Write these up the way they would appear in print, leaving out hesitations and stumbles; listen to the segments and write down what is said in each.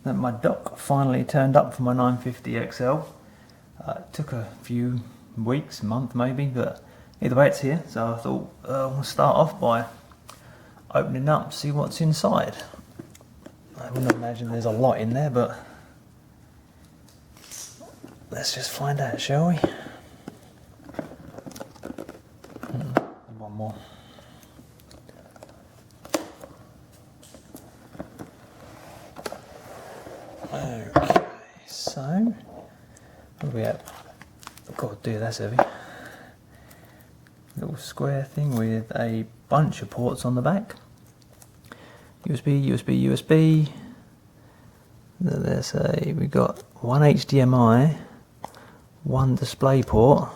that my dock finally turned up for my 950 XL. It took a few weeks, a month maybe, but either way it's here. So I thought we'll start off by opening up, see what's inside. I wouldn't imagine there's a lot in there, but let's just find out, shall we? One more. Okay, so what do we have? God, dude, that's heavy. Little square thing with a bunch of ports on the back. USB, USB, USB. There's we got one HDMI, one display port,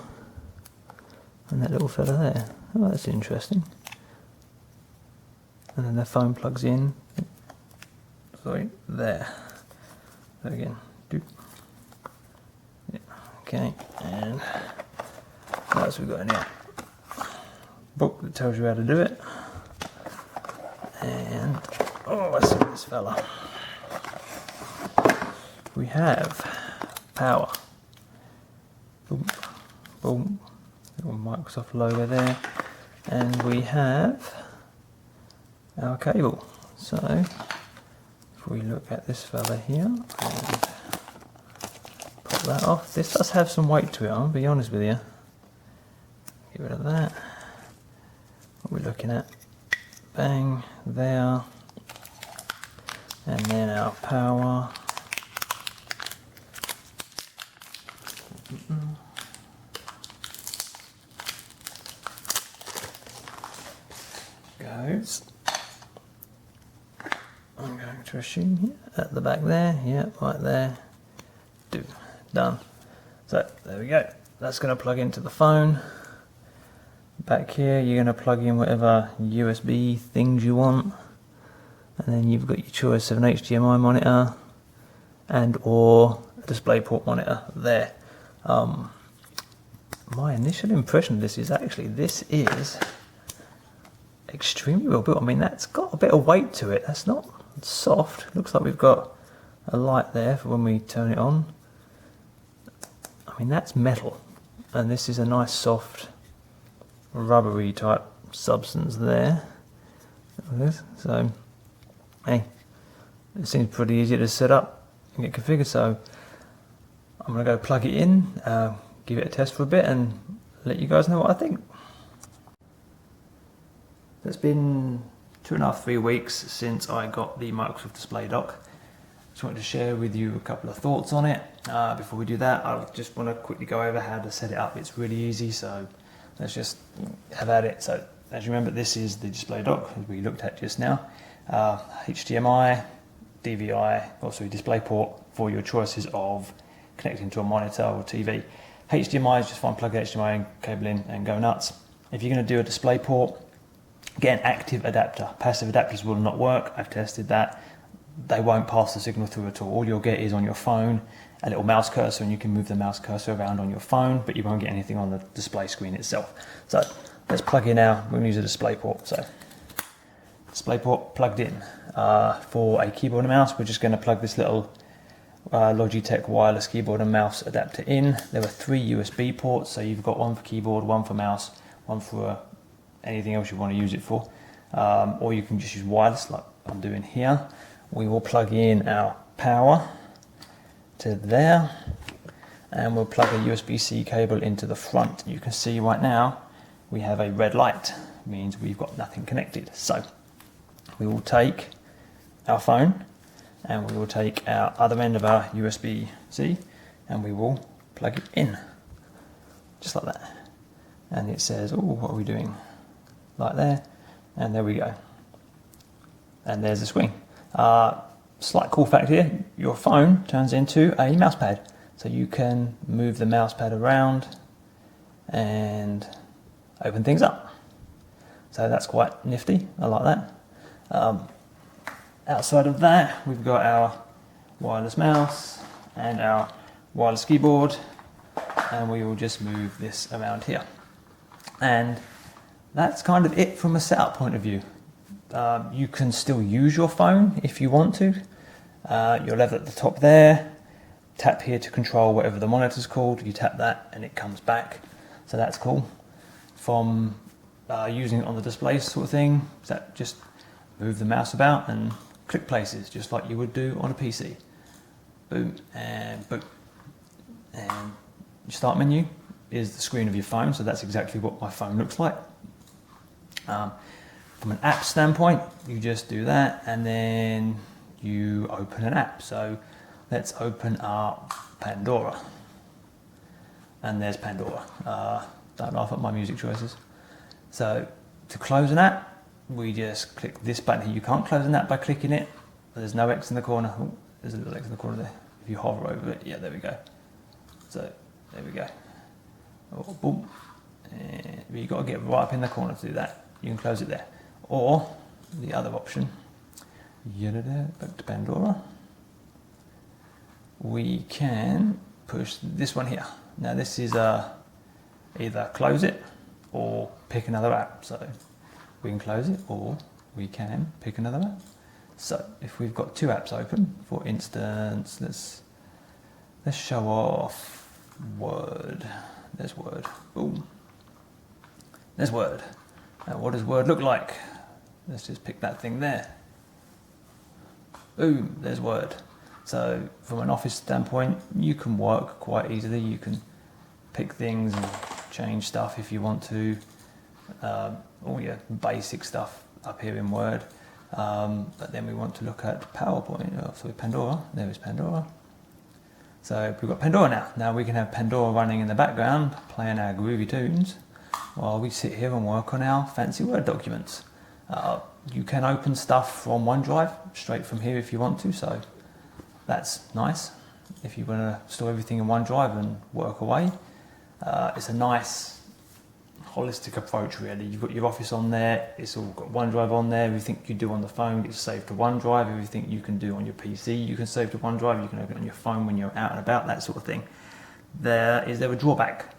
and that little fella there. Oh, that's interesting. And then the phone plugs in. Sorry, there. There again. Doop. Yeah. Okay, and what else we got in here? Book that tells you how to do it. And oh, let's see this fella. We have power. Boom, boom. Little Microsoft logo there, and we have our cable. So if we look at this fella here and pop that off, this does have some weight to it. I'll be honest with you. Get rid of that. What are we looking at? Bang, there, and then our power. Goes. I'm going to assume here at the back there, yeah, right there. Done. So there we go. That's going to plug into the phone. Back here, you're going to plug in whatever USB things you want, and then you've got your choice of an HDMI monitor and or a DisplayPort monitor there. My initial impression of this is actually this is extremely well built. I mean, that's got a bit of weight to it. That's not soft. Looks like we've got a light there for when we turn it on. I mean, that's metal, and this is a nice soft rubbery type substance there. So hey, it seems pretty easy to set up and get configured. So I'm going to go plug it in, give it a test for a bit, and let you guys know what I think. It's been 2.5 to 3 weeks since I got the Microsoft Display Dock. Just wanted to share with you a couple of thoughts on it. Before we do that, I just want to quickly go over how to set it up. It's really easy, so let's just have at it. So as you remember, this is the Display Dock as we looked at just now. HDMI, DVI, also a DisplayPort for your choices of connecting to a monitor or TV. HDMI is just fine, plug the HDMI cable in and go nuts. If you're going to do a DisplayPort, get an active adapter. Passive adapters will not work. I've tested that. They won't pass the signal through at all. All you'll get is on your phone a little mouse cursor, and you can move the mouse cursor around on your phone, but you won't get anything on the display screen itself. So let's plug in our, we're going to use a DisplayPort. So DisplayPort plugged in. For a keyboard and mouse, we're just going to plug this little Logitech wireless keyboard and mouse adapter in. There are 3 USB ports, so you've got one for keyboard, one for mouse, one for anything else you want to use it for, or you can just use wireless like I'm doing here. We will plug in our power to there, and we'll plug a USB-C cable into the front. You can see right now we have a red light, means we've got nothing connected. So we will take our phone and we will take our other end of our USB-C and we will plug it in just like that, and it says, oh, what are we doing? Like there, and there we go, and there's the screen. Slight cool fact here, your phone turns into a mouse pad, so you can move the mouse pad around and open things up. So that's quite nifty, I like that. Outside of that, we've got our wireless mouse and our wireless keyboard, and we will just move this around here. And that's kind of it from a setup point of view. You can still use your phone if you want to. Your level at the top there. Tap here to control whatever the monitor's called. You tap that and it comes back. So that's cool. From using it on the display sort of thing, that just move the mouse about and click places just like you would do on a PC. Boom and boom. And your start menu is the screen of your phone, so that's exactly what my phone looks like. From an app standpoint, you just do that and then you open an app. So let's open up Pandora. And there's Pandora. Don't laugh at my music choices. So to close an app, we just click this button here. You can't close an app by clicking it. There's no X in the corner. Oh, there's a little X in the corner there. If you hover over it, yeah, there we go. So there we go. Oh, boom. And you've got to get right up in the corner to do that. You can close it there. Or the other option, back to Pandora. We can push this one here. Now this is either close it or pick another app. So we can close it or we can pick another app. So if we've got two apps open, for instance, let's show off Word. There's Word. Boom. There's Word. Now what does Word look like? Let's just pick that thing there. Boom, there's Word. So from an Office standpoint, you can work quite easily. You can pick things and change stuff if you want to. All your basic stuff up here in Word. But then we want to look at PowerPoint. Oh, sorry, Pandora. There is Pandora. So we've got Pandora now. Now we can have Pandora running in the background, playing our groovy tunes, while we sit here and work on our fancy Word documents. You can open stuff from OneDrive straight from here if you want to, so that's nice. If you want to store everything in OneDrive and work away, it's a nice holistic approach really. You've got your Office on there, it's all got OneDrive on there, everything you do on the phone gets saved to OneDrive, everything you can do on your PC you can save to OneDrive, you can open it on your phone when you're out and about, that sort of thing. Is there a drawback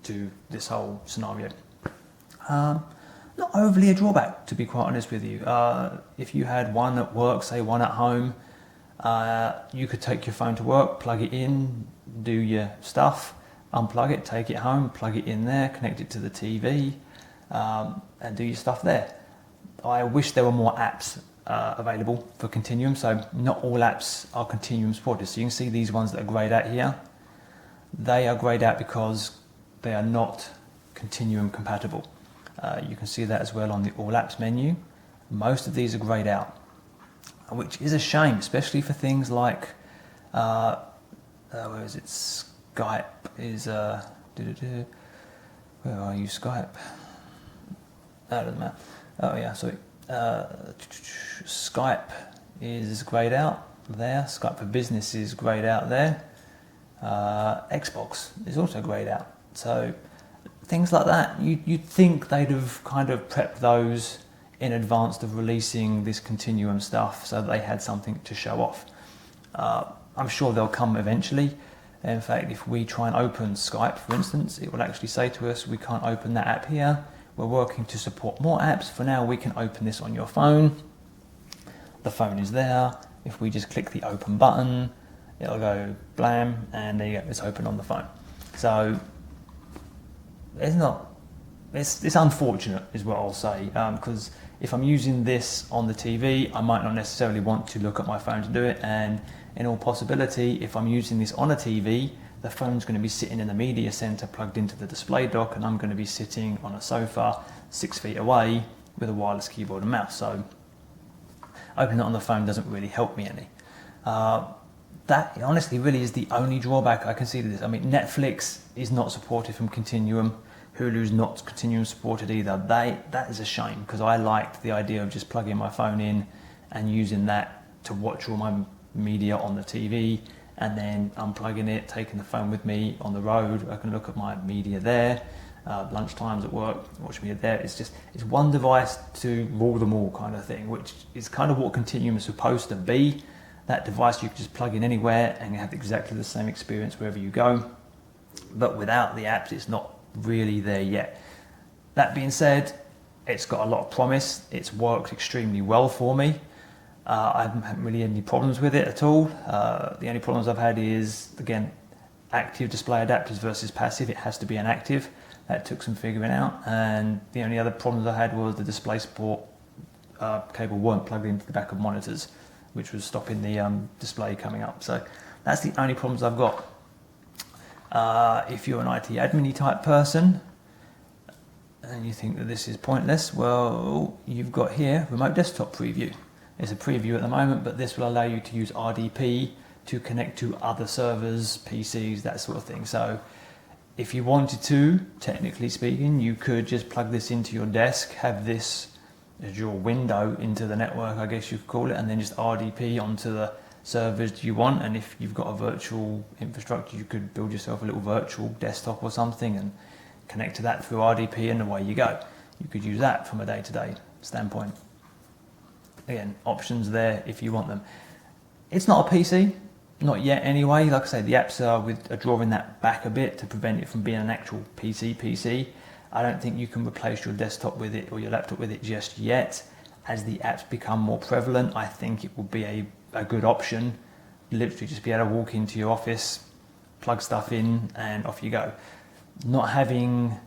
to this whole scenario? Not overly a drawback, to be quite honest with you. If you had one at work, say one at home, you could take your phone to work, plug it in, do your stuff, unplug it, take it home, plug it in there, connect it to the TV, and do your stuff there. I wish there were more apps available for Continuum, so not all apps are Continuum supported. So you can see these ones that are greyed out here. They are greyed out because they are not Continuum compatible. You can see that as well on the All Apps menu. Most of these are greyed out, which is a shame, especially for things like, where is it? Skype is, where are you, Skype? That doesn't matter. Oh yeah, sorry. Skype is greyed out there. Skype for Business is greyed out there. Xbox is also greyed out. So things like that, you'd think they'd have kind of prepped those in advance of releasing this Continuum stuff so that they had something to show off. I'm sure they'll come eventually. In fact, if we try and open Skype, for instance, it will actually say to us, we can't open that app here. We're working to support more apps. For now, we can open this on your phone. The phone is there. If we just click the open button, it'll go blam, and there you go, it's open on the phone. So it's unfortunate is what I'll say, because if I'm using this on the TV, I might not necessarily want to look at my phone to do it, and in all possibility, if I'm using this on a TV, the phone's going to be sitting in the media center plugged into the display dock, and I'm going to be sitting on a sofa 6 feet away with a wireless keyboard and mouse. So opening it on the phone doesn't really help me any. That honestly really is the only drawback I can see to this. I mean, Netflix is not supported from Continuum. Hulu's not Continuum supported either. That is a shame, because I liked the idea of just plugging my phone in and using that to watch all my media on the TV, and then unplugging it, taking the phone with me on the road. I can look at my media there. Lunch times at work, watch media there. It's one device to rule them all kind of thing, which is kind of what Continuum is supposed to be. That device you can just plug in anywhere and you have exactly the same experience wherever you go. But without the apps, it's not really there yet. That being said, it's got a lot of promise. It's worked extremely well for me. I haven't really had any problems with it at all. The only problems I've had is, again, active display adapters versus passive. It has to be an active. That took some figuring out. And the only other problems I had was the display support cable weren't plugged into the back of monitors, which was stopping the display coming up. So that's the only problems I've got. If you're an IT admin type person and you think that this is pointless, well, you've got here remote desktop preview. It's a preview at the moment, but this will allow you to use RDP to connect to other servers, PCs, that sort of thing. So if you wanted to, technically speaking, you could just plug this into your desk, have this as your window into the network, I guess you could call it, and then just RDP onto the servers you want. And if you've got a virtual infrastructure, you could build yourself a little virtual desktop or something and connect to that through RDP, and away you go. You could use that from a day-to-day standpoint. Again, options there if you want them. It's not a PC, not yet anyway. Like I say, the apps are drawing that back a bit to prevent it from being an actual PC. I don't think you can replace your desktop with it or your laptop with it just yet. As the apps become more prevalent, I think it will be a good option. Literally just be able to walk into your office, plug stuff in, and off you go. Not having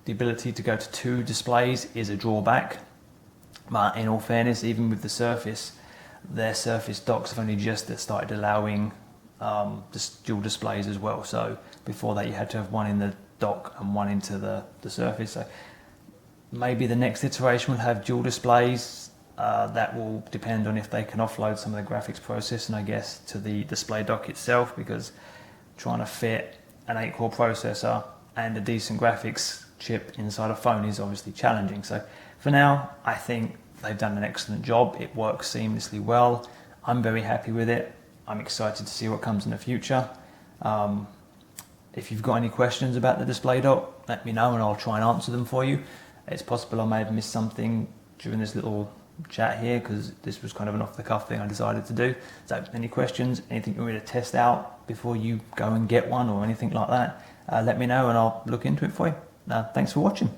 the ability to go to 2 displays is a drawback. But in all fairness, even with the Surface, their Surface docks have only just started allowing dual displays as well. So before that, you had to have one in the dock and one into the Surface. So maybe the next iteration will have dual displays. That will depend on if they can offload some of the graphics processing, I guess, to the display dock itself, because trying to fit an 8-core processor and a decent graphics chip inside a phone is obviously challenging. So for now, I think they've done an excellent job. It works seamlessly well. I'm very happy with it. I'm excited to see what comes in the future. If you've got any questions about the display dock, let me know and I'll try and answer them for you. It's possible I may have missed something during this little chat here, because this was kind of an off-the-cuff thing I decided to do. So any questions, anything you want me to test out before you go and get one or anything like that, let me know and I'll look into it for you. Thanks for watching.